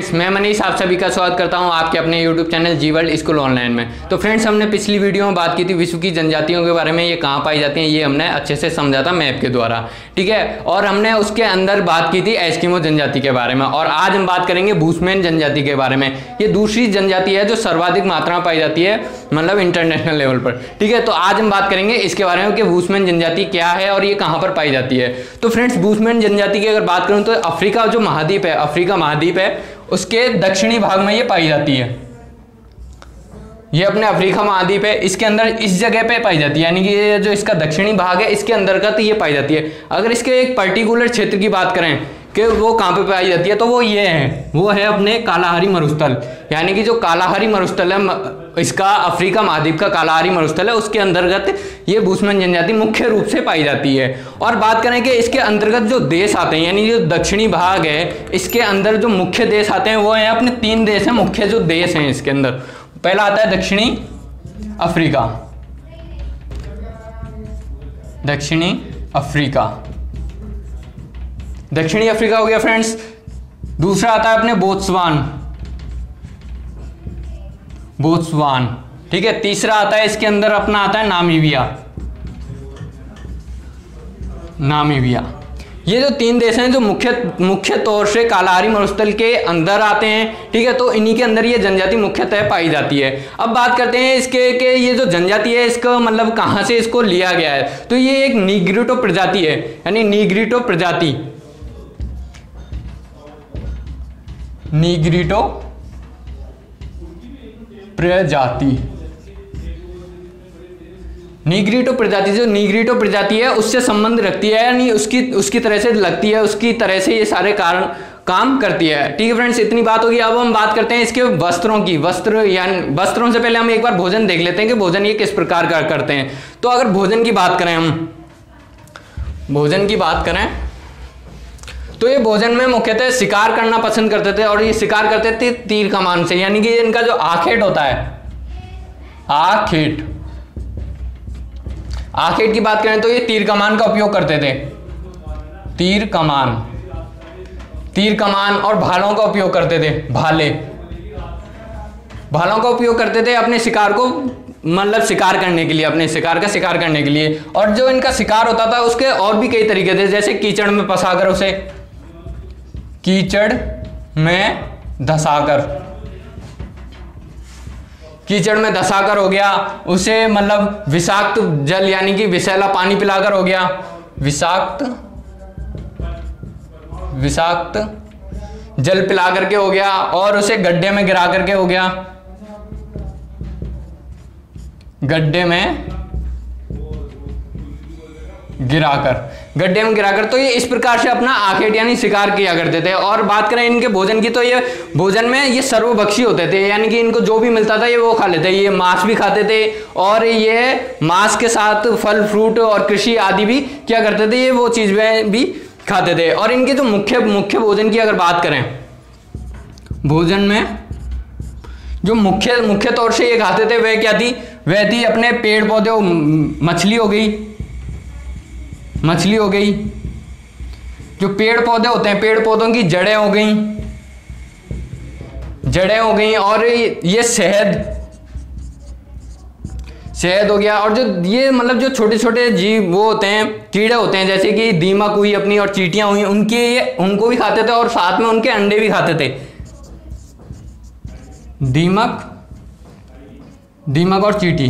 मैं मनीष आप सभी का स्वागत करता हूं आपके अपने YouTube चैनल जी वर्ल्ड स्कूल ऑनलाइन में। तो फ्रेंड्स, हमने पिछली वीडियो में बात की थी विश्व की जनजातियों के बारे में, ये कहाँ पाई जाती हैं, ये हमने अच्छे से समझा था मैप के द्वारा, ठीक है। और हमने उसके अंदर बात की थी एस्किमो जनजाति के बारे में, और आज हम बात करेंगे बूशमैन जनजाति के बारे में। ये दूसरी जनजाति है जो सर्वाधिक मात्रा में पाई जाती है, मतलब इंटरनेशनल लेवल पर, ठीक है। तो आज हम बात करेंगे इसके बारे में कि बूशमैन जनजाति क्या है और ये कहाँ पर पाई जाती है। तो फ्रेंड्स, बूशमैन जनजाति की अगर बात करूँ तो अफ्रीका जो महाद्वीप है, अफ्रीका महाद्वीप है, उसके दक्षिणी भाग में ये पाई जाती है। ये अपने अफ्रीका महाद्वीप है, इसके अंदर इस जगह पे पाई जाती है, यानी कि ये जो इसका दक्षिणी भाग है इसके अंतर्गत ये पाई जाती है। अगर इसके एक पर्टिकुलर क्षेत्र की बात करें कि वो कहाँ पे पाई जाती है, तो वो ये है, वो है अपने कालाहारी मरुस्थल, यानी कि जो कालाहारी मरुस्थल है इसका, अफ्रीका महाद्वीप का कालाहारी मरुस्थल है, उसके अंतर्गत ये बूशमैन जनजाति मुख्य रूप से पाई जाती है। और बात करें कि इसके अंतर्गत जो देश आते हैं, यानी जो दक्षिणी भाग है इसके अंदर जो मुख्य देश आते हैं वो हैं अपने 3 देश हैं, मुख्य जो देश हैं इसके अंदर। पहला आता है दक्षिणी अफ्रीका, दक्षिणी अफ्रीका, दक्षिणी अफ्रीका हो गया फ्रेंड्स। दूसरा आता है अपने बोत्सवान, बोत्सवान, ठीक है। तीसरा आता है इसके अंदर अपना आता है नामीबिया, नामीबिया। ये जो 3 देश हैं जो मुख्य तौर से कालाहारी मरुस्थल के अंदर आते हैं, ठीक है। तो इन्हीं के अंदर ये जनजाति मुख्यतः पाई जाती है। अब बात करते हैं इसके कि ये जो जनजाति है इसका मतलब कहाँ से इसको लिया गया है। तो ये एक नीग्रिटो प्रजाति है, यानी नीग्रिटो प्रजाति, नीग्रिटो प्रजाति, नीग्रिटो प्रजाति, जो नीग्रिटो प्रजाति है उससे संबंध रखती है, यानी उसकी तरह से लगती है, उसकी तरह से ये सारे काम करती है, ठीक है फ्रेंड्स। इतनी बात होगी। अब हम बात करते हैं इसके वस्त्रों की। यानी वस्त्रों से पहले हम एक बार भोजन देख लेते हैं कि भोजन ये किस प्रकार का करते हैं। तो अगर भोजन की बात करें, हम भोजन की बात करें तो ये भोजन में मुख्यतः शिकार करना पसंद करते थे, और ये शिकार करते थे तीर कमान से, यानी कि इनका जो आखेट होता है, आखेट, आखेट की बात करें तो ये तीर कमान का उपयोग करते थे, तीर कमान, तीर कमान, और भालों का उपयोग करते थे, भाले, भालों का उपयोग करते थे अपने शिकार को, मतलब शिकार करने के लिए, अपने शिकार का शिकार करने के लिए। और जो इनका शिकार होता था उसके और भी कई तरीके थे, जैसे कीचड़ में फंसाकर उसे, कीचड़ में धंसाकर, कीचड़ में धंसाकर हो गया, उसे मतलब विषाक्त जल यानी कि विषैला पानी पिलाकर हो गया, विषाक्त जल पिला करके हो गया, और उसे गड्ढे में गिरा करके हो गया, गड्ढे में गिराकर। तो ये इस प्रकार से अपना आखेट यानी शिकार किया करते थे। और बात करें इनके भोजन की, तो ये भोजन में ये सर्वभक्षी होते थे, यानी कि इनको जो भी मिलता था ये वो खा लेते। ये मांस भी खाते थे, और ये मांस के साथ फल फ्रूट और कृषि आदि भी क्या करते थे, ये वो चीजें भी खाते थे। और इनके जो मुख्य भोजन की अगर बात करें, भोजन में जो मुख्य तौर से ये खाते थे वह क्या थी, वह थी अपने पेड़ पौधे, मछली हो गई, जो पेड़ पौधे होते हैं, पेड़ पौधों की जड़ें हो गई, और ये शहद हो गया। और जो ये मतलब जो छोटे छोटे जीव वो होते हैं, कीड़े होते हैं, जैसे कि दीमक हुई अपनी और चींटियां हुई, उनको भी खाते थे, और साथ में उनके अंडे भी खाते थे। दीमक और चींटी,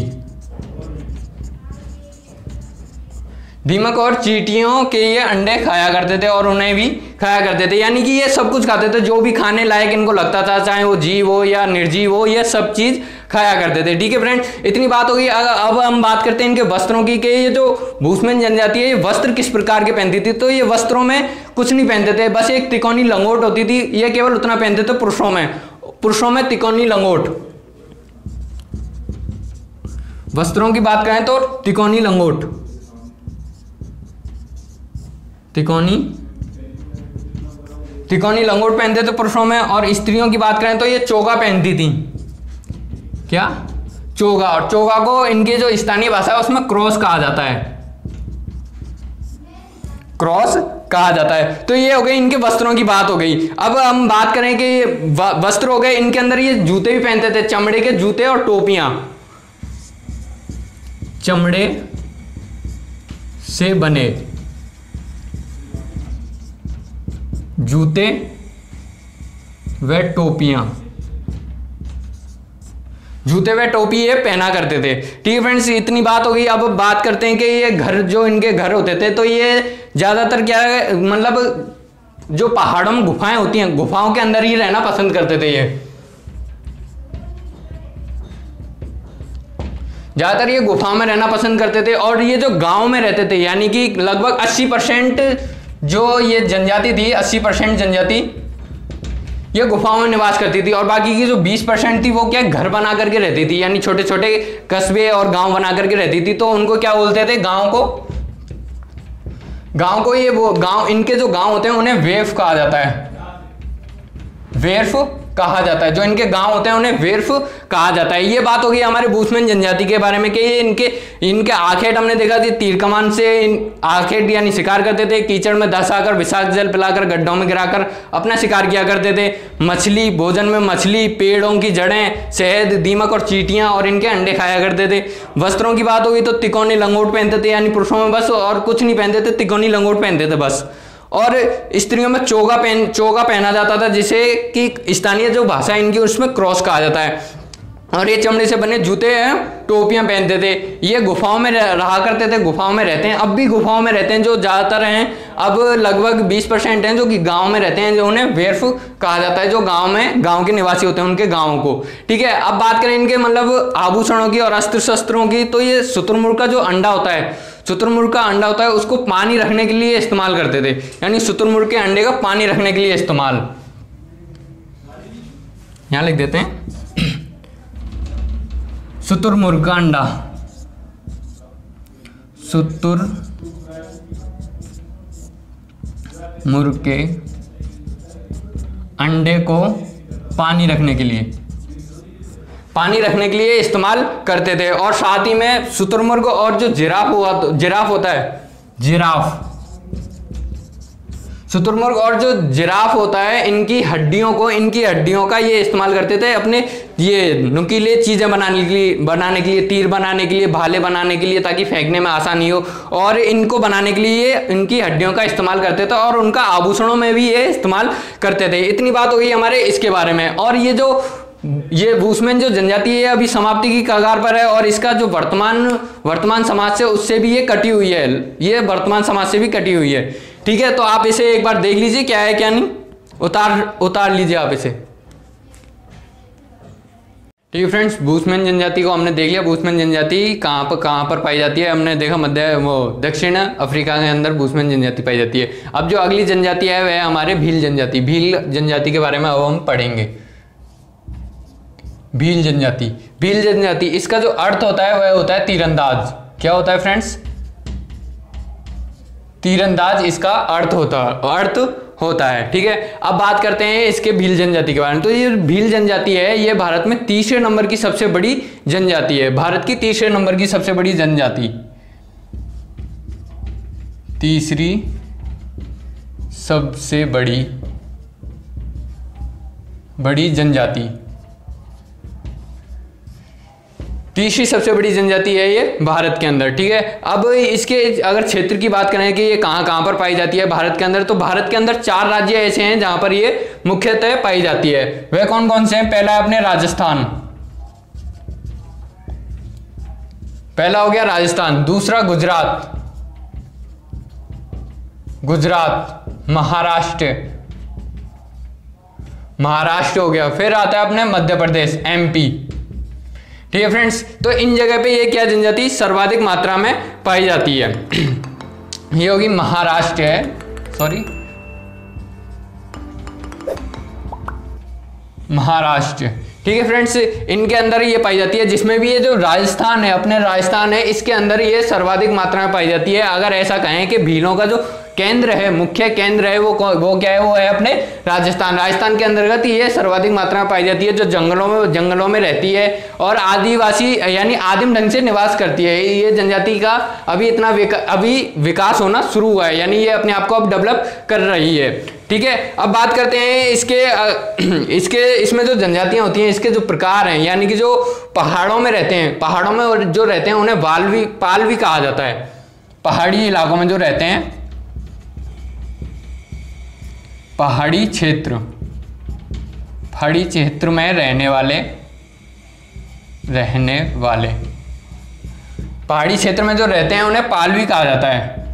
दीमक और चींटियों के ये अंडे खाया करते थे, और उन्हें भी खाया करते थे, यानी कि ये सब कुछ खाते थे जो भी खाने लायक इनको लगता था, चाहे वो जीव हो या निर्जीव हो, ये सब चीज खाया करते थे, ठीक है फ्रेंड। इतनी बात होगी। अब हम बात करते हैं इनके वस्त्रों की, कि ये जो बूशमैन जनजाति है ये वस्त्र किस प्रकार के पहनती थी। तो ये वस्त्रों में कुछ नहीं पहनते थे, बस एक तिकोनी लंगोट होती थी, ये केवल उतना पहनते थे पुरुषों में तिकोनी लंगोट। वस्त्रों की बात करें तो तिकोनी लंगोट, तिकोनी लंगोट पहनते थे पुरुषों में। और स्त्रियों की बात करें तो ये चोगा पहनती थी, क्या, चोगा। और चोगा को इनके जो स्थानीय भाषा है उसमें क्रॉस कहा जाता है, क्रॉस कहा जाता है। तो ये हो गई इनके वस्त्रों की बात हो गई। अब हम बात करें कि वस्त्र हो गए, इनके अंदर ये जूते भी पहनते थे, चमड़े के जूते और टोपियां, चमड़े से बने जूते व टोपियां, जूते व टोपी ये पहना करते थे। ठीक है फ्रेंड्स, इतनी बात हो गई। अब बात करते हैं कि ये घर, जो इनके घर होते थे, तो ये ज्यादातर क्या है, मतलब जो पहाड़ों में गुफाएं होती हैं, गुफाओं के अंदर ही रहना पसंद करते थे। ये ज्यादातर ये गुफाओं में रहना पसंद करते थे। और ये जो गांव में रहते थे, यानी कि लगभग 80% जो ये जनजाति थी, 80% जनजाति ये गुफाओं में निवास करती थी, और बाकी की जो 20% थी वो क्या घर बना करके रहती थी, यानी छोटे छोटे कस्बे और गांव बना करके रहती थी। तो उनको क्या बोलते थे, गांव को ये वो गांव, इनके जो गांव होते हैं उन्हें वेर्फ कहा जाता है, वेर्फ कहा जाता है। जो इनके गांव होते हैं उन्हें वेर्फ कहा जाता है। ये बात होगी हमारे बूसमैन जनजाति के बारे में कि ये इनके आखेट हमने देखा थी, तीर कमान से आखेट यानी शिकार करते थे, कीचड़ में धंसाकर विषाक्त जल पिलाकर गड्ढों में गिराकर अपना शिकार किया करते थे। मछली, भोजन में मछली, पेड़ों की जड़ें, शहद, दीमक और चींटियां और इनके अंडे खाया करते थे। वस्त्रों की बात होगी तो तिकोनी लंगोट पहनते थे, यानी पुरुषों में बस और कुछ नहीं पहनते थे, तिकोनी लंगोट पहनते थे बस। और स्त्रियों में चोगा पहना जाता था, जिसे कि स्थानीय जो भाषा है इनकी उसमें क्रॉस कहा जाता है। और ये चमड़े से बने जूते हैं, टोपियां पहनते थे। ये गुफाओं में रहा करते थे, गुफाओं में रहते हैं, अब भी गुफाओं में रहते हैं। जो ज्यादातर हैं, अब लगभग 20% हैं जो कि गांव में रहते हैं, जो उन्हें वेर्फ कहा जाता है, जो गांव के निवासी होते हैं, उनके गाँव को। ठीक है, अब बात करें इनके मतलब आभूषणों की और अस्त्र शस्त्रों की, तो ये शुतुरमुर्ग का जो अंडा होता है, शुतुरमुर्ग का अंडा होता है, उसको पानी रखने के लिए इस्तेमाल करते थे, यानी शुतुरमुर्ग के अंडे का पानी रखने के लिए इस्तेमाल। यहां लिख देते हैं शुतुरमुर्ग का अंडा, शुतुरमुर्ग के अंडे को पानी रखने के लिए इस्तेमाल करते थे। और साथ ही में शुतुरमुर्ग और जो जिराफ होता है, शुतुरमुर्ग और जो जिराफ होता है, इनकी हड्डियों का ये इस्तेमाल करते थे अपने ये नुकीले चीजें बनाने के लिए, तीर बनाने के लिए, भाले बनाने के लिए, ताकि फेंकने में आसानी हो। और इनको बनाने के लिए इनकी हड्डियों का इस्तेमाल करते थे, और उनका आभूषणों में भी ये इस्तेमाल करते थे। इतनी बात हो गई हमारे इसके बारे में। और ये बूसमैन जो जनजाति है अभी समाप्ति की कगार पर है, और इसका जो वर्तमान समाज से उससे भी ये कटी हुई है, ये वर्तमान समाज से भी कटी हुई है। ठीक है, तो आप इसे एक बार देख लीजिए क्या है क्या नहीं, उतार लीजिए आप इसे। ठीक है फ्रेंड्स, बूसमैन जनजाति को हमने देख लिया। बूसमैन जनजाति कहाँ पर पाई जाती है, हमने देखा दक्षिण अफ्रीका के अंदर बूसमैन जनजाति पाई जाती है। अब जो अगली जनजाति है वह है हमारे भील जनजाति के बारे में अब हम पढ़ेंगे। भील जनजाति, इसका जो अर्थ होता है वह होता है तीरंदाज। क्या होता है फ्रेंड्स? तीरंदाज इसका अर्थ होता है। ठीक है, अब बात करते हैं इसके भील जनजाति के बारे में। तो ये भील जनजाति है, ये भारत में तीसरे नंबर की सबसे बड़ी जनजाति है, भारत की तीसरे नंबर की सबसे बड़ी जनजाति, तीसरी सबसे बड़ी जनजाति, तीसरी सबसे बड़ी जनजाति है ये भारत के अंदर। ठीक है, अब इसके अगर क्षेत्र की बात करें कि ये कहां पर पाई जाती है भारत के अंदर, तो भारत के अंदर 4 राज्य ऐसे हैं जहां पर ये मुख्यतः पाई जाती है। वह कौन कौन से हैं? पहला है अपने राजस्थान, पहला हो गया राजस्थान, दूसरा गुजरात, महाराष्ट्र हो गया, फिर आता है अपने मध्य प्रदेश, MP। ठीक है फ्रेंड्स, तो इन जगह पे ये क्या जनजाति सर्वाधिक मात्रा में पाई जाती है? ये होगी महाराष्ट्र है, महाराष्ट्र। ठीक है फ्रेंड्स, इनके अंदर ये पाई जाती है, जिसमें भी ये जो राजस्थान है, अपने राजस्थान है, इसके अंदर ये सर्वाधिक मात्रा में पाई जाती है। अगर ऐसा कहें कि भीलों का जो केंद्र है, मुख्य केंद्र है, वो क्या है, वो है अपने राजस्थान के अंतर्गत ये सर्वाधिक मात्रा में पाई जाती है, जो जंगलों में रहती है और आदिवासी यानी आदिम ढंग से निवास करती है। ये जनजाति का अभी इतना अभी विकास होना शुरू हुआ है, यानी ये अपने आप को अब डेवलप कर रही है। ठीक है, अब बात करते हैं इसमें जो जनजातियां होती हैं, इसके जो प्रकार हैं, यानी कि जो पहाड़ों में रहते हैं, पहाड़ों में जो रहते हैं उन्हें पाल भी कहा जाता है। पहाड़ी इलाकों में जो रहते हैं, पहाड़ी क्षेत्र में रहने वाले पहाड़ी क्षेत्र में जो रहते हैं उन्हें पालवी कहा जाता है।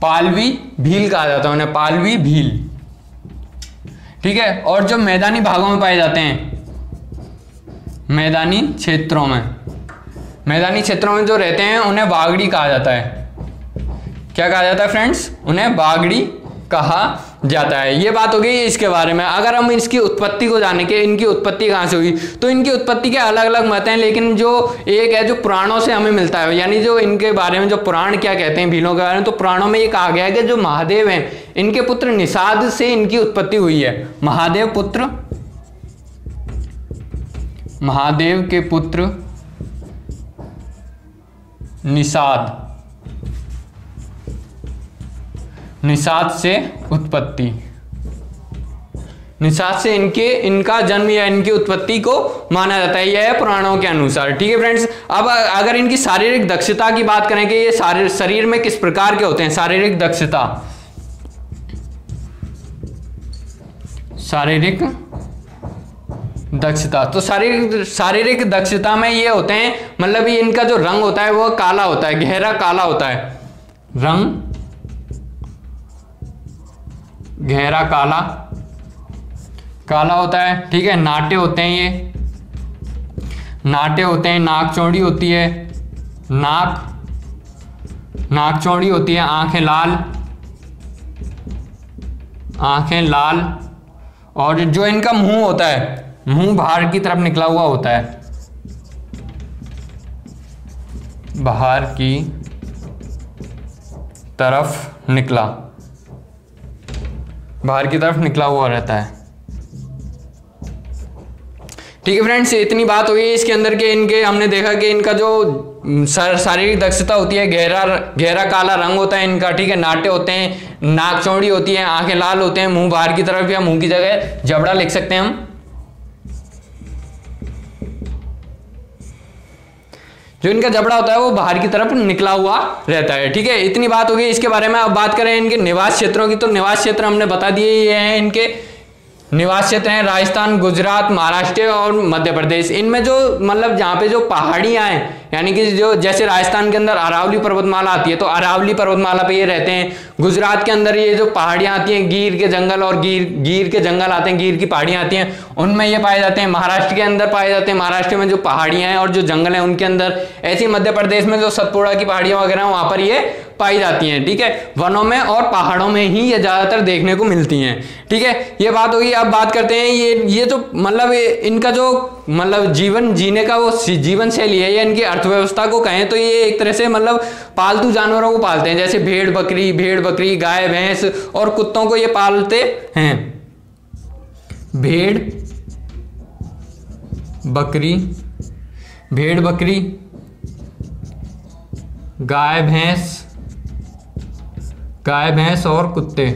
पालवी भील कहा जाता है उन्हें, पालवी भील। ठीक है, और जो मैदानी भागों में पाए जाते हैं, मैदानी क्षेत्रों में जो रहते हैं उन्हें बागड़ी कहा जाता है। क्या कहा जाता है फ्रेंड्स? उन्हें बागड़ी कहा जाता है। ये बात हो गई इसके बारे में। अगर हम इसकी उत्पत्ति को जाने के, इनकी उत्पत्ति कहाँ से हुई, तो इनकी उत्पत्ति के अलग अलग मत हैं, लेकिन जो एक है जो पुराणों से हमें मिलता है, यानी जो इनके बारे में जो पुराण क्या कहते हैं भीलों के बारे में, तो पुराणों में ये कहा गया है कि जो महादेव हैं, इनके पुत्र निषाद से इनकी उत्पत्ति हुई है। महादेव के पुत्र निषाद से उत्पत्ति, निषाद से इनका जन्म या इनकी उत्पत्ति को माना जाता है, यह है पुराणों के अनुसार। ठीक है फ्रेंड्स, अब अगर इनकी शारीरिक दक्षता की बात करें कि ये शरीर में किस प्रकार के होते हैं, शारीरिक दक्षता, तो शारीरिक दक्षता में ये होते हैं, मतलब ये इनका जो रंग होता है वो काला होता है, गहरा काला होता है, रंग गहरा काला होता है। ठीक है, नाटे होते हैं, नाक चौड़ी होती है, नाक चौड़ी होती है, आंखें लाल, और जो इनका मुंह होता है, मुंह बाहर की तरफ निकला हुआ होता है, बाहर की तरफ निकला हुआ रहता है। ठीक है फ्रेंड्स, इतनी बात हो गई इसके अंदर के इनके। हमने देखा कि इनका जो शारीरिक दक्षता होती है, गहरा काला रंग होता है इनका। ठीक है, नाटे होते हैं, नाक चौड़ी होती है, आंखें लाल होते हैं, मुंह बाहर की तरफ या मुंह की जगह जबड़ा लिख सकते हैं हम। जो इनका जबड़ा होता है वो बाहर की तरफ निकला हुआ रहता है। ठीक है, इतनी बात हो गई इसके बारे में। अब बात करें इनके निवास क्षेत्रों की, तो निवास क्षेत्र हमने बता दिए, ये हैं इनके निवास क्षेत्र हैं राजस्थान, गुजरात, महाराष्ट्र और मध्य प्रदेश। इनमें जो मतलब जहाँ पे जो पहाड़ियाँ हैं, यानी कि जो जैसे राजस्थान के अंदर अरावली पर्वतमाला आती है, तो अरावली पर्वतमाला पे ये रहते हैं। गुजरात के अंदर ये जो पहाड़ियाँ आती हैं, गिर के जंगल और गिर के जंगल आते हैं, गिर की पहाड़ियाँ आती हैं, उनमें ये पाए जाते हैं। महाराष्ट्र के अंदर पाए जाते हैं, महाराष्ट्र में जो पहाड़ियाँ हैं और जो जंगल हैं उनके अंदर। ऐसी मध्य प्रदेश में जो सतपुड़ा की पहाड़ियाँ वगैरह वहाँ पर ये पाई जाती हैं। ठीक है, वनों में और पहाड़ों में ही ये ज्यादातर देखने को मिलती हैं। ठीक है, ये बात होगी। अब बात करते हैं ये जो मतलब इनका जो मतलब जीवन जीने का वो जीवन शैली है, या इनकी अर्थव्यवस्था को कहें तो ये एक तरह से मतलब पालतू जानवरों को पालते हैं, जैसे भेड़ बकरी, गाय भैंस और कुत्तों को ये पालते हैं। भेड़ बकरी, गाय भैंस और कुत्ते।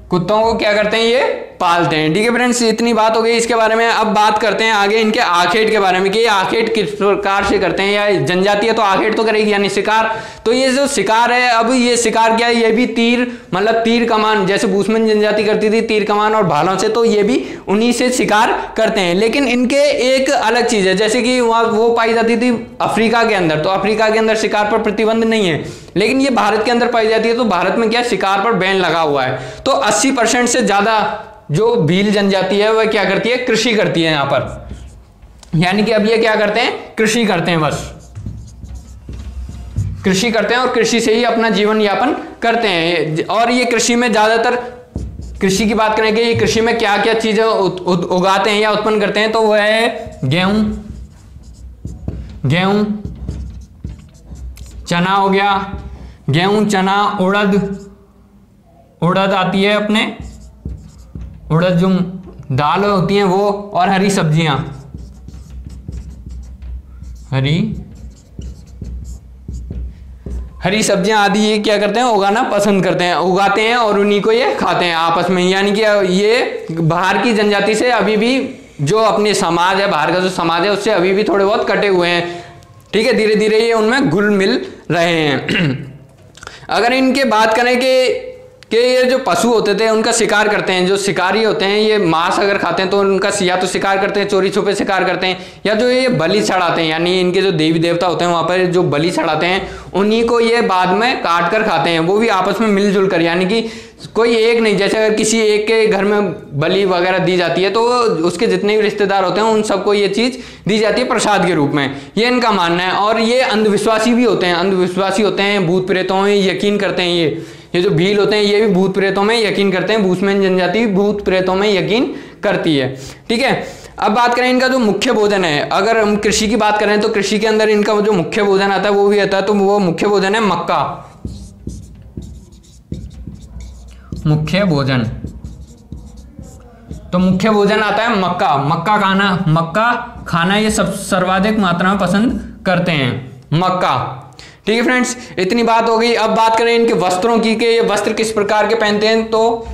कुत्तों को क्या करते हैं, ये पालते हैं। ठीक है फ्रेंड्स, इतनी बात हो गई इसके बारे में। अब बात करते हैं आगे इनके आखेट के बारे में कि ये आखेट किस प्रकार से करते हैं, या जनजाति है तो आखेट तो करेगी, यानी शिकार। तो ये जो शिकार है, अब ये शिकार क्या है, ये भी तीर कमान, जैसे भूस्मन जनजाति करती थी तीर कमान और भालों से, तो ये भी उन्हीं से शिकार करते हैं। लेकिन इनके एक अलग चीज है, जैसे कि वहां वो पाई जाती थी अफ्रीका के अंदर, तो अफ्रीका के अंदर शिकार पर प्रतिबंध नहीं है, लेकिन ये भारत के अंदर पाई जाती है, तो भारत में क्या शिकार पर बैन लगा हुआ है। तो 80% से ज्यादा जो भील जनजाति है वह क्या करती है, कृषि करती है यहाँ पर। यानी कि अब ये क्या करते हैं, कृषि करते हैं, बस कृषि करते हैं और कृषि से ही अपना जीवन यापन करते हैं। और ये कृषि में ज़्यादातर, कृषि की बात करेंगे, ये कृषि में क्या क्या चीज़ें उगाते हैं या उत्पन्न करते हैं, तो वह है गेहूं, चना हो गया, गेहूं, चना, उड़द आती है अपने, उड़द जो दाल होती हैं वो, और हरी सब्जियां, हरी सब्जियां आदि ये क्या करते हैं, उगाना पसंद करते हैं, उगाते हैं और उन्हीं को ये खाते हैं आपस में। यानी कि ये बाहर की जनजाति से अभी भी जो अपने समाज है, बाहर का जो समाज है उससे अभी भी थोड़े बहुत कटे हुए हैं, ठीक है। धीरे धीरे ये उनमें घुल मिल रहे हैं। अगर इनके बात करें कि ये जो पशु होते थे उनका शिकार करते हैं, जो शिकारी होते हैं ये मांस अगर खाते हैं तो उनका या तो शिकार करते हैं, चोरी छुपे शिकार करते हैं, या जो ये बलि चढ़ाते हैं, यानी इनके जो देवी देवता होते हैं वहाँ पर जो बलि चढ़ाते हैं उन्हीं को ये बाद में काट कर खाते हैं, वो भी आपस में मिलजुल कर। यानी कि कोई एक नहीं, जैसे अगर किसी एक के घर में बलि वगैरह दी जाती है तो उसके जितने भी रिश्तेदार होते हैं उन सबको ये चीज़ दी जाती है प्रसाद के रूप में, ये इनका मानना है। और ये अंधविश्वासी भी होते हैं, अंधविश्वासी होते हैं, भूत प्रेतों में यकीन करते हैं। ये जो भील होते हैं ये भी भूत प्रेतों में यकीन करते हैं, भूसमैन जनजाति भूत प्रेतों में यकीन करती है, ठीक है। अब बात करें इनका जो मुख्य भोजन है, अगर हम कृषि की बात करें तो कृषि के अंदर इनका जो मुख्य भोजन आता है वो भी आता है, तो वो मुख्य भोजन है मक्का, मुख्य भोजन। तो मुख्य भोजन आता है मक्का खाना ये सब सर्वाधिक मात्रा में पसंद करते हैं, मक्का, ठीक है फ्रेंड्स। इतनी बात हो गई। अब बात करें इनके वस्त्रों की कि ये वस्त्र किस प्रकार के पहनते हैं, तो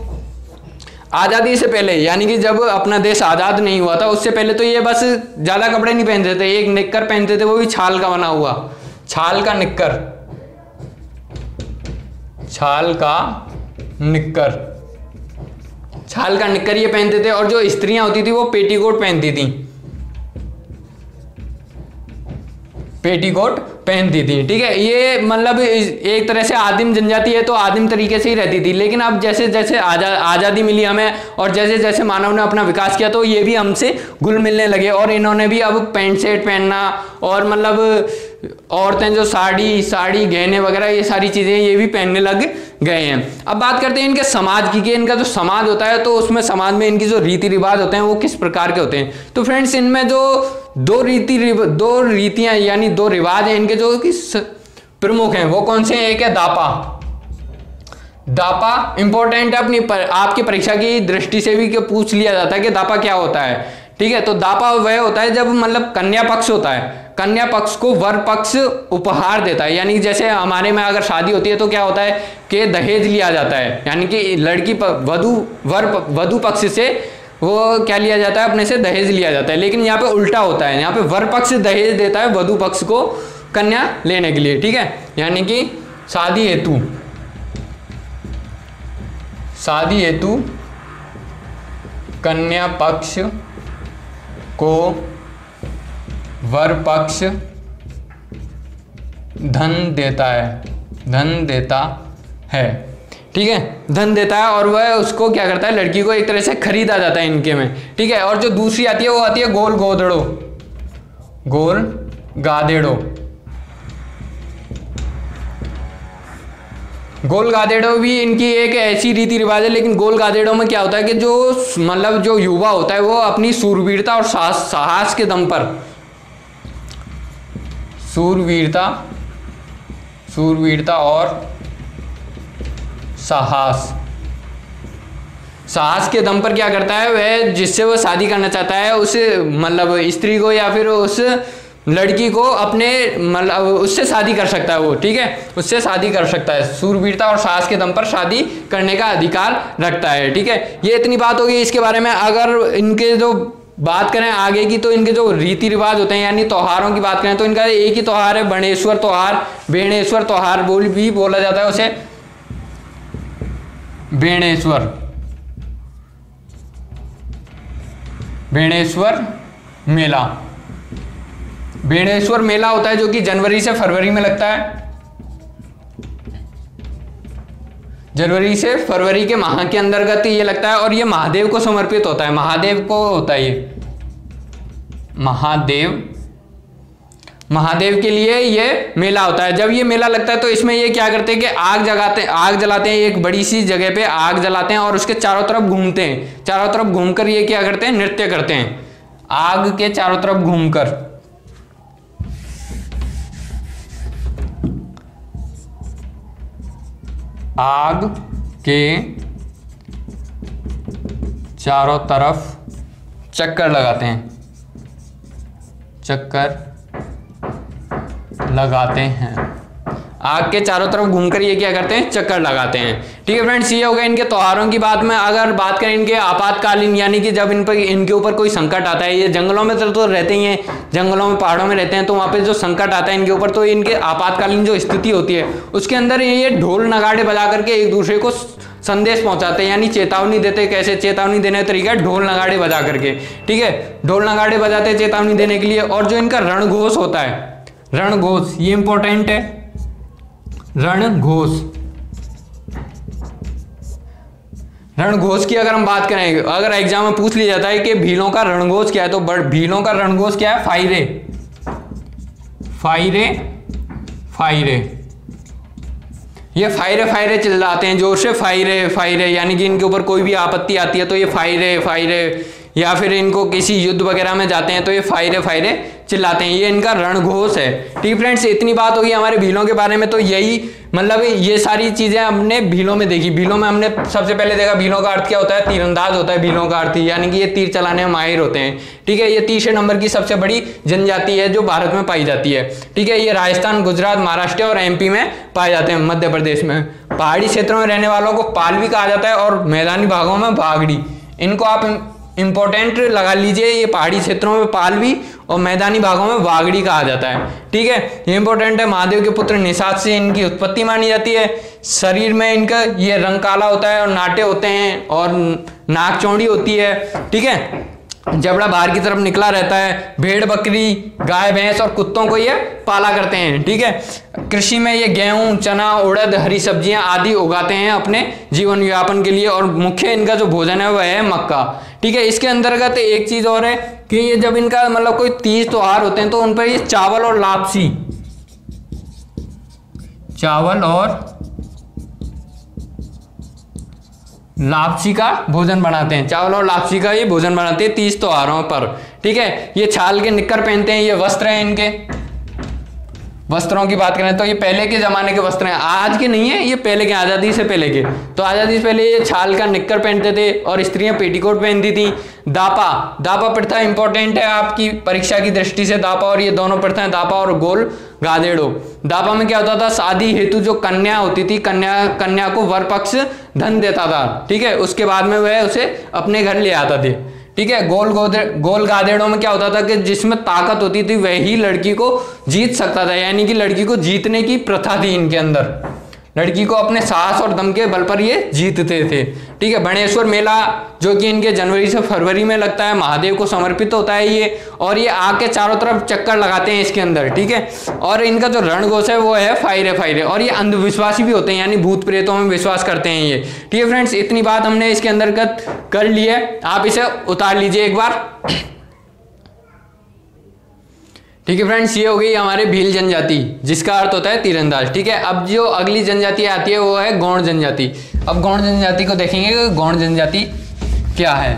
आज़ादी से पहले, यानी कि जब अपना देश आज़ाद नहीं हुआ था उससे पहले तो ये बस ज़्यादा कपड़े नहीं पहनते थे, एक निक्कर पहनते थे, वो भी छाल का बना हुआ, छाल का निक्कर, छाल का निक्कर ये पहनते थे। और जो स्त्रियां होती थी वो पेटीकोट पहनती थी, ठीक है। ये मतलब एक तरह से आदिम जनजाति है तो आदिम तरीके से ही रहती थी, लेकिन अब जैसे जैसे आज़ादी मिली हमें और जैसे जैसे मानव ने अपना विकास किया तो ये भी हमसे घुल मिलने लगे और इन्होंने भी अब पैंट शर्ट पहनना और मतलब औरतें जो साड़ी गहने वगैरह ये सारी चीज़ें ये भी पहनने लग गए हैं। अब बात करते हैं इनके समाज की, कि इनका जो समाज होता है तो उसमें समाज में इनकी जो रीति रिवाज होते हैं वो किस प्रकार के होते हैं। तो फ्रेंड्स इनमें जो दो रीतियां यानी दो रिवाज हैं इनके जो कि प्रमुख हैं, वो कौन से हैं। एक है दापा इंपॉर्टेंट है, आपकी परीक्षा की दृष्टि से भी पूछ लिया जाता है कि दापा क्या होता है, ठीक है। तो दापा वह होता है जब मतलब कन्या पक्ष होता है, कन्या पक्ष को वर पक्ष उपहार देता है, यानी जैसे हमारे में अगर शादी होती है तो क्या होता है कि दहेज लिया जाता है, यानी कि लड़की वधु पक्ष से वो क्या लिया जाता है, अपने से दहेज लिया जाता है। लेकिन यहाँ पे उल्टा होता है, यहाँ पे वर पक्ष दहेज देता है वधु पक्ष को कन्या लेने के लिए, ठीक है। यानी कि शादी हेतु कन्या पक्ष को वर पक्ष धन देता है, ठीक है, धन देता है और वह उसको क्या करता है, लड़की को एक तरह से खरीदा जाता है इनके में, ठीक है। और जो दूसरी आती है वो आती है गोल गादेड़ो भी इनकी एक ऐसी रीति रिवाज है। लेकिन गोल गादेड़ो में क्या होता है कि जो मतलब जो युवा होता है वो अपनी सूरवीरता और साहस के दम पर सूरवीरता और साहस के दम पर क्या करता है, वह जिससे वो शादी करना चाहता है उस मतलब स्त्री को या फिर उस लड़की को अपने मतलब उससे शादी कर सकता है वो, ठीक है, उससे शादी कर सकता है, सूरवीरता और साहस के दम पर शादी करने का अधिकार रखता है, ठीक है। ये इतनी बात होगी इसके बारे में। अगर इनके जो बात करें आगे की तो इनके जो रीति रिवाज होते हैं यानी त्योहारों की बात करें तो इनका एक ही त्योहार है बेणेश्वर त्योहार भी बोला जाता है उसे, बेणेश्वर मेला होता है जो कि जनवरी से फरवरी में लगता है, जनवरी से फरवरी के माह के अंतर्गत ये लगता है और ये महादेव को समर्पित होता है, महादेव महादेव के लिए ये मेला होता है। जब ये मेला लगता है तो इसमें ये क्या करते हैं कि आग जलाते हैं, एक बड़ी सी जगह पे आग जलाते हैं और उसके चारों तरफ घूमते हैं। चारों तरफ घूमकर ये क्या करते हैं, नृत्य करते हैं आग के चारों तरफ घूमकर। आग के चारों तरफ चक्कर लगाते हैं, चक्कर लगाते हैं। आग के चारों तरफ घूमकर ये क्या करते हैं, चक्कर लगाते हैं। ठीक है फ्रेंड्स, ये हो गया इनके त्योहारों की बात में। अगर बात करें इनके आपातकालीन, यानी कि जब इनके ऊपर कोई संकट आता है, ये जंगलों में तो रहते ही हैं, जंगलों में पहाड़ों में रहते हैं, तो वहाँ पे जो संकट आता है इनके ऊपर, तो इनके आपातकालीन जो स्थिति होती है उसके अंदर ये ढोल नगाड़े बजा करके एक दूसरे को संदेश पहुंचाते हैं, यानी चेतावनी देते। कैसे चेतावनी देने का तरीका, ढोल नगाड़े बजा करके। ठीक है, ढोल नगाड़े बजाते हैं चेतावनी देने के लिए। और जो इनका रणघोष होता है, रणघोष ये इंपॉर्टेंट है, रणघोष। रणघोष की अगर हम बात करें, अगर एग्जाम में पूछ लिया जाता है कि भीलों का रणघोष क्या है, तो भीलों का रणघोष क्या है, फायरे फायरे फायरे। ये फायरे फायरे चिल्लाते हैं जोर से, फायरे फायरे, यानी कि इनके ऊपर कोई भी आपत्ति आती है तो ये फायरे फायरे, या फिर इनको किसी युद्ध वगैरह में जाते हैं तो ये फायरे फायरे चिल्लाते हैं। ये इनका रणघोष है। ठीक फ्रेंड्स, इतनी बात होगी हमारे भीलों के बारे में। तो यही मतलब ये सारी चीजें हमने भीलों में देखी। भीलों में हमने सबसे पहले देखा भीलों का अर्थ क्या होता है, तीरंदाज होता है भीलों का अर्थ, यानी कि ये तीर चलाने में माहिर होते हैं। ठीक है, ये तीसरे नंबर की सबसे बड़ी जनजाति है जो भारत में पाई जाती है। ठीक है, ये राजस्थान, गुजरात, महाराष्ट्र और एमपी में पाए जाते हैं, मध्य प्रदेश में। पहाड़ी क्षेत्रों में रहने वालों को पाल भी कहा जाता है और मैदानी भागों में भागड़ी। इनको आप इंपॉर्टेंट लगा लीजिए, ये पहाड़ी क्षेत्रों में पालवी और मैदानी भागों में वागड़ी कहा जाता है। ठीक है, ये इंपॉर्टेंट है। महादेव के पुत्र निषाद से इनकी उत्पत्ति मानी जाती है। शरीर में इनका ये रंग काला होता है और नाटे होते हैं और नाक चौड़ी होती है। ठीक है, जबड़ा बाहर की तरफ निकला रहता है। भेड़, बकरी, गाय, भैंस और कुत्तों को ये पाला करते हैं। ठीक है, कृषि में ये गेहूं, चना, उड़द, हरी सब्जियां आदि उगाते हैं अपने जीवन यापन के लिए, और मुख्य इनका जो भोजन है वह है मक्का। ठीक है, इसके अंतर्गत एक चीज और है कि ये जब इनका मतलब कोई तीज त्योहार होते हैं तो उन पर ये चावल और लापसी, चावल और लापसी का भोजन बनाते हैं। चावल और लापसी का ये भोजन बनाते हैं तीज त्योहारों पर। ठीक है, ये छाल के निक्कर पहनते हैं। ये वस्त्र हैं इनके। वस्त्रों की बात करें तो ये पहले के जमाने के वस्त्र हैं, आज के नहीं है, ये पहले के, आजादी से पहले के। तो आजादी से पहले ये छाल का निक्कर पहनते थे और स्त्रियां पेटीकोट पहनती थी। दापा, दापा प्रथा इंपॉर्टेंट है आपकी परीक्षा की दृष्टि से। दापा और ये दोनों प्रथाएं, दापा और गोल गादेड़ो। दापा में क्या होता था, शादी हेतु जो कन्या होती थी, कन्या को वर पक्ष धन देता था। ठीक है, उसके बाद में वह उसे अपने घर ले आता थे। ठीक है, गोल गादेड़ों में क्या होता था कि जिसमें ताकत होती थी वही लड़की को जीत सकता था, यानी कि लड़की को जीतने की प्रथा थी इनके अंदर। लड़की को अपने साहस और दम के बल पर ये जीतते थे। ठीक है, बणेश्वर मेला जो कि इनके जनवरी से फरवरी में लगता है, महादेव को समर्पित होता है ये, और ये आग के चारों तरफ चक्कर लगाते हैं इसके अंदर। ठीक है, और इनका जो रणघोष है वो है फायरे फायरे, और ये अंधविश्वासी भी होते हैं, यानी भूत प्रेतों में विश्वास करते हैं ये। ठीक है फ्रेंड्स, इतनी बात हमने इसके अंतर्गत कर ली है, आप इसे उतार लीजिए एक बार। ठीक है फ्रेंड्स, ये हो गई हमारे भील जनजाति, जिसका अर्थ होता है तीरंदाज। ठीक है, अब जो अगली जनजाति आती है वो है गौड़ जनजाति। अब गौड़ जनजाति को देखेंगे कि गौड़ जनजाति क्या है।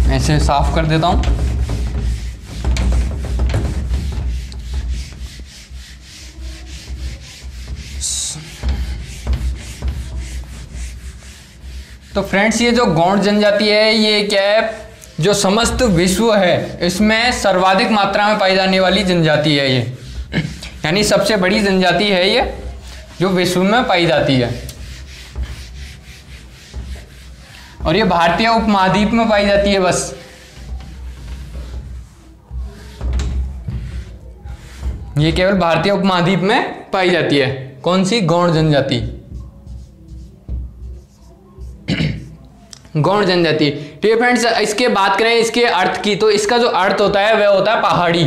मैं इसे साफ कर देता हूं। तो फ्रेंड्स, ये जो गौड़ जनजाति है ये क्या है, जो समस्त विश्व है इसमें सर्वाधिक मात्रा में पाई जाने वाली जनजाति है ये, यानी सबसे बड़ी जनजाति है ये जो विश्व में पाई जाती है, और ये भारतीय उपमहाद्वीप में पाई जाती है बस। ये केवल भारतीय उपमहाद्वीप में पाई जाती है। कौन सी? गौड़ जनजाति। गौड़ जनजाति। ठीक है फ्रेंड्स, इसके बात करें इसके अर्थ की, तो इसका जो अर्थ होता है वह होता है पहाड़ी।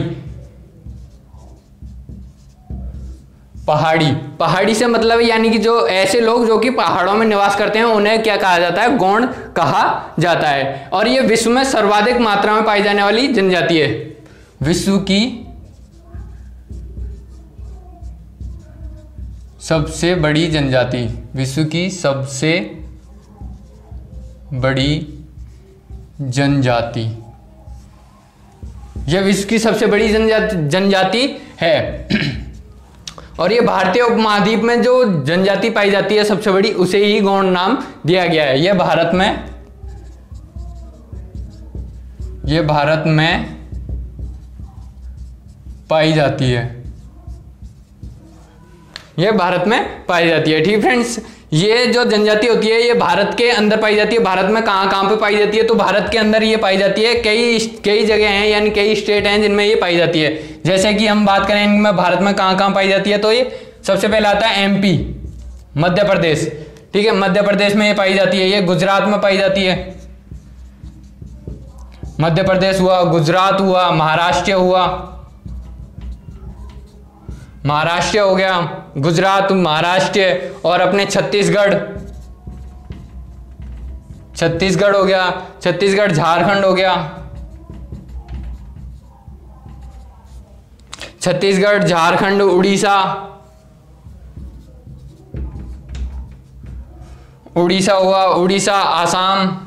पहाड़ी, पहाड़ी से मतलब है यानी कि जो ऐसे लोग जो कि पहाड़ों में निवास करते हैं उन्हें क्या कहा जाता है? गौड़ कहा जाता है। और ये विश्व में सर्वाधिक मात्रा में पाई जाने वाली जनजाति है। विश्व की सबसे बड़ी जनजाति, विश्व की सबसे बड़ी जनजाति, यह विश्व की सबसे बड़ी जनजाति है। और ये भारतीय उपमहाद्वीप में जो जनजाति पाई जाती है सबसे बड़ी, उसे ही गौड़ नाम दिया गया है। यह भारत में पाई जाती है, यह भारत में पाई जाती है। ठीक फ्रेंड्स, ये जो जनजाति होती है ये भारत के अंदर पाई जाती है। भारत में कहाँ कहाँ पे पाई जाती है, तो भारत के अंदर ये पाई जाती है। कई जगह हैं, यानी कई स्टेट हैं जिनमें ये पाई जाती है। जैसे कि हम बात करें इनमें भारत में कहाँ कहाँ पाई जाती है, तो ये सबसे पहले आता है एमपी, मध्य प्रदेश। ठीक है, मध्य प्रदेश में ये पाई जाती है। ये गुजरात में पाई जाती है, मध्य प्रदेश हुआ, गुजरात हुआ, महाराष्ट्र हुआ, महाराष्ट्र हो गया, गुजरात, महाराष्ट्र, और अपने छत्तीसगढ़ हो गया, छत्तीसगढ़, झारखंड हो गया, छत्तीसगढ़, झारखंड, उड़ीसा हुआ, उड़ीसा, आसाम।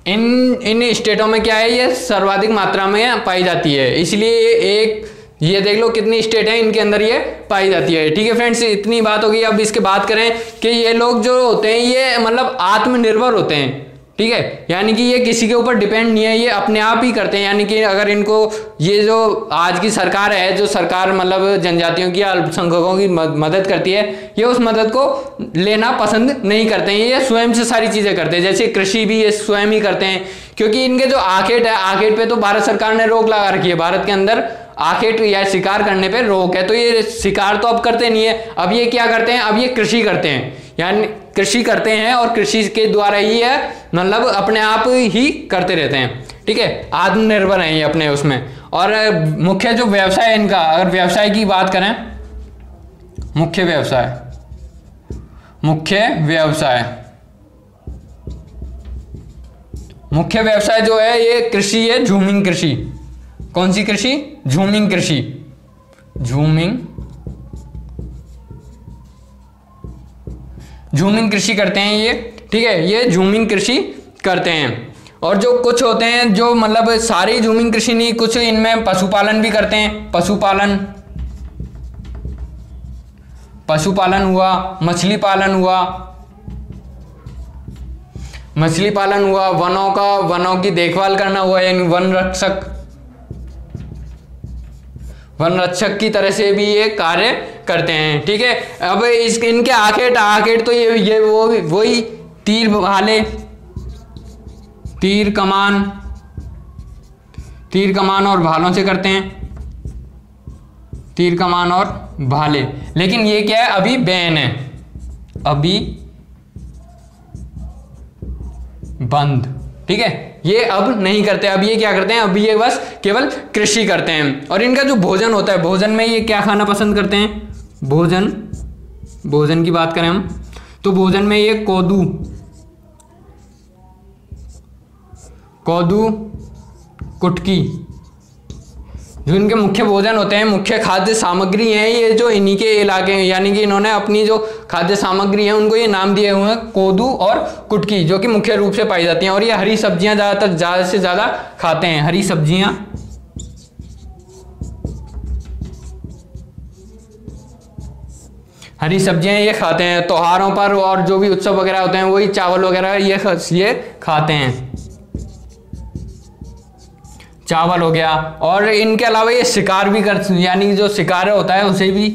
इन स्टेटों में क्या है, ये सर्वाधिक मात्रा में पाई जाती है। इसलिए ये देख लो कितनी स्टेट है इनके अंदर ये पाई जाती है। ठीक है फ्रेंड्स, इतनी बात हो गई। अब इसके बात करें कि ये लोग जो होते हैं ये मतलब आत्मनिर्भर होते हैं। ठीक है, यानी कि ये किसी के ऊपर डिपेंड नहीं है, ये अपने आप ही करते हैं। यानी कि अगर इनको ये जो आज की सरकार है, जो सरकार मतलब जनजातियों की, अल्पसंख्यकों की मदद करती है, ये उस मदद को लेना पसंद नहीं करते हैं। ये स्वयं से सारी चीजें करते हैं। जैसे कृषि भी ये स्वयं ही करते हैं, क्योंकि इनके जो आखेट है, आखेट पे तो भारत सरकार ने रोक लगा रखी है। भारत के अंदर आखेट या शिकार करने पे रोक है, तो ये शिकार तो अब करते नहीं है। अब ये क्या करते हैं, अब ये कृषि करते हैं, यानी कृषि करते हैं, और कृषि के द्वारा ही है मतलब अपने आप ही करते रहते हैं। ठीक है, आत्मनिर्भर हैं ये अपने उसमें। और मुख्य जो व्यवसाय है इनका, अगर व्यवसाय की बात करें, मुख्य व्यवसाय जो है ये कृषि है, झूमिंग कृषि। कौन सी कृषि? झूमिंग कृषि। झूमिंग कृषि करते हैं ये। ठीक है, ये झूमिंग कृषि करते हैं। और जो कुछ होते हैं जो मतलब सारी झूमिंग कृषि नहीं, कुछ इनमें पशुपालन भी करते हैं। पशुपालन हुआ, मछली पालन हुआ, वनों की देखभाल करना हुआ, यानी वन रक्षक की तरह से भी ये कार्य करते हैं। ठीक है, अब इनके आखेट तो ये वही तीर कमान और भालों से करते हैं, तीर कमान और भाले। लेकिन ये क्या है, अभी बैन है, अभी बंद। ठीक है, ये अब नहीं करते। अब ये क्या करते हैं, अब ये बस केवल कृषि करते हैं। और इनका जो भोजन होता है, भोजन में ये क्या खाना पसंद करते हैं, भोजन की बात करें हम, तो भोजन में ये कोदू, कुटकी, जो इनके मुख्य भोजन होते हैं, मुख्य खाद्य सामग्री हैं, ये जो इन्हीं के इलाके हैं, यानी कि इन्होंने अपनी जो खाद्य सामग्री है उनको ये नाम दिए हुए हैं कोदू और कुटकी, जो कि मुख्य रूप से पाई जाती हैं। और ये हरी सब्जियां ज़्यादा से ज़्यादा खाते हैं। हरी सब्जियां ये खाते हैं। त्योहारों पर और जो भी उत्सव वगैरह होते हैं वही चावल वगैरह ये खाते हैं। चावल हो गया। और इनके अलावा ये शिकार भी यानी जो शिकार होता है उसे भी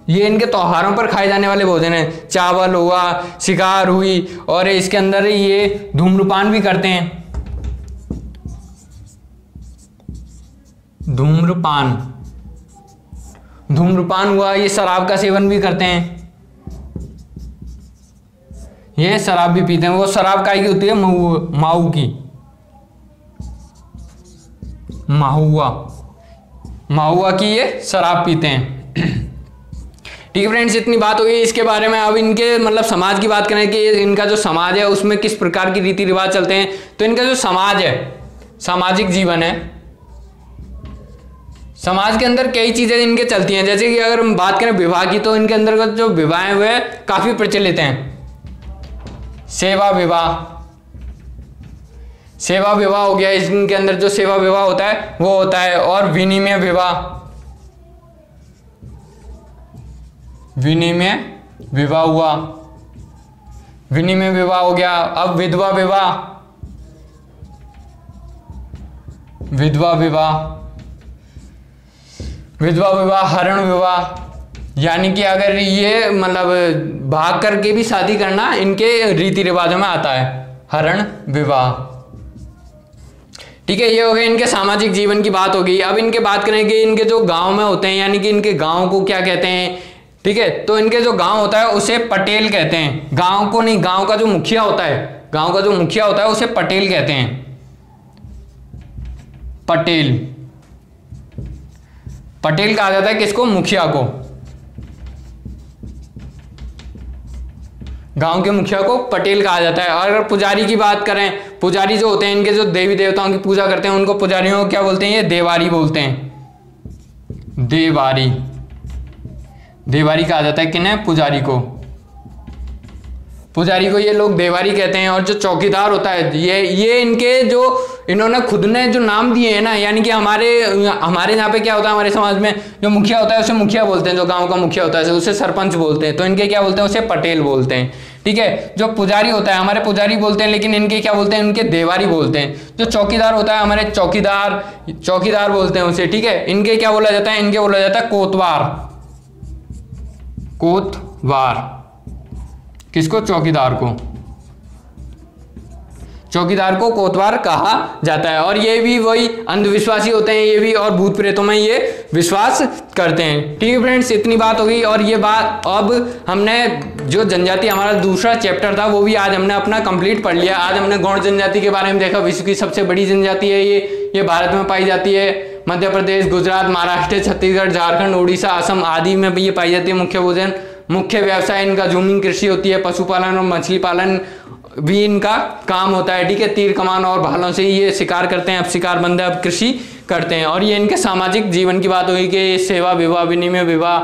ये इनके त्योहारों पर खाए जाने वाले भोजन है। चावल हुआ, शिकार हुई, और इसके अंदर ये धूम्रपान भी करते हैं। धूम्रपान हुआ, ये शराब का सेवन भी करते हैं, ये शराब भी पीते हैं। वो शराब काय की होती है, माऊ की, महुआ की ये शराब पीते हैं। ठीक है फ्रेंड्स, इतनी बात हो गई इसके बारे में। अब इनके मतलब समाज की बात करें कि इनका जो समाज है उसमें किस प्रकार की रीति रिवाज चलते हैं। तो इनका जो समाज है, सामाजिक जीवन है, समाज के अंदर कई चीजें इनके चलती हैं। जैसे कि अगर हम बात करें विवाह की, तो इनके अंतर्गत जो विवाह है वह काफी प्रचलित हैं। सेवा विवाह, सेवा विवाह हो गया, इनके अंदर जो सेवा विवाह होता है वो होता है। और विनिमय विवाह, विनिमय विवाह हुआ, विनिमय विवाह हो गया। अब विधवा विवाह, विधवा विवाह, विधवा विवाह, हरण विवाह, यानी कि अगर ये मतलब भाग करके भी शादी करना इनके रीति रिवाजों में आता है, हरण विवाह। ठीक है, ये हो गए इनके सामाजिक जीवन की बात होगी। अब इनके बात करें कि इनके जो गांव में होते हैं, यानी कि इनके गांव को क्या कहते हैं। ठीक है, तो इनके जो गांव होता है उसे पटेल कहते हैं। गांव को नहीं, गांव का जो मुखिया होता है, गांव का जो मुखिया होता है उसे पटेल कहते हैं, पटेल। पटेल कहा जाता है किसको, मुखिया को, गांव के मुखिया को पटेल कहा जाता है। और अगर पुजारी की बात करें, पुजारी जो होते हैं इनके जो देवी देवताओं की पूजा करते हैं उनको पुजारियों को क्या बोलते हैं, ये देवारी बोलते हैं, देवारी। देवारी कहा जाता है किन्हें, पुजारी को, पुजारी को ये लोग देवारी कहते हैं। और जो चौकीदार होता है, ये इनके जो इन्होंने खुद ने जो नाम दिए हैं ना, यानी कि हमारे यहाँ पे क्या होता है, हमारे समाज में जो मुखिया होता है उसे मुखिया बोलते हैं, जो गांव का मुखिया होता है उसे सरपंच बोलते हैं। तो इनके क्या बोलते हैं, उसे पटेल बोलते हैं। ठीक है, जो पुजारी होता है हमारे पुजारी बोलते हैं, लेकिन इनके क्या बोलते हैं, इनके देवारी बोलते हैं। जो चौकीदार होता है हमारे चौकीदार बोलते हैं उसे। ठीक है, इनके क्या बोला जाता है, इनके बोला जाता है कोतवार, कोतवार। किसको, चौकीदार को, चौकीदार को कोतवार कहा जाता है। और ये भी वही अंधविश्वासी होते हैं ये भी, और भूत प्रेतों में ये विश्वास करते हैं। ठीक है फ्रेंड्स, इतनी बात हो गई। और ये बात अब हमने जो जनजाति, हमारा दूसरा चैप्टर था वो भी आज हमने अपना कंप्लीट पढ़ लिया। आज हमने गौड़ जनजाति के बारे में देखा। विश्व की सबसे बड़ी जनजाति है ये भारत में पाई जाती है। मध्य प्रदेश, गुजरात, महाराष्ट्र, छत्तीसगढ़, झारखंड, उड़ीसा, असम आदि में भी ये पाई जाती है। मुख्य भोजन, मुख्य व्यवसाय इनका जूमिंग कृषि होती है। पशुपालन और मछली पालन भी इनका काम होता है। ठीक है, तीर कमान और भालों से ये शिकार करते हैं, अब शिकार बंद है, अब कृषि करते हैं। और ये इनके सामाजिक जीवन की बात हुई कि सेवा विवाह, विनिमय विवाह,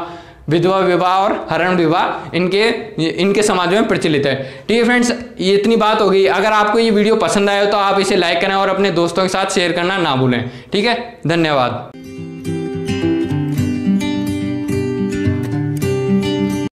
विधवा विवाह और हरण विवाह इनके समाज में प्रचलित है। ठीक है फ्रेंड्स, ये इतनी बात हो गई। अगर आपको ये वीडियो पसंद आया तो आप इसे लाइक करें और अपने दोस्तों के साथ शेयर करना ना भूलें। ठीक है, धन्यवाद।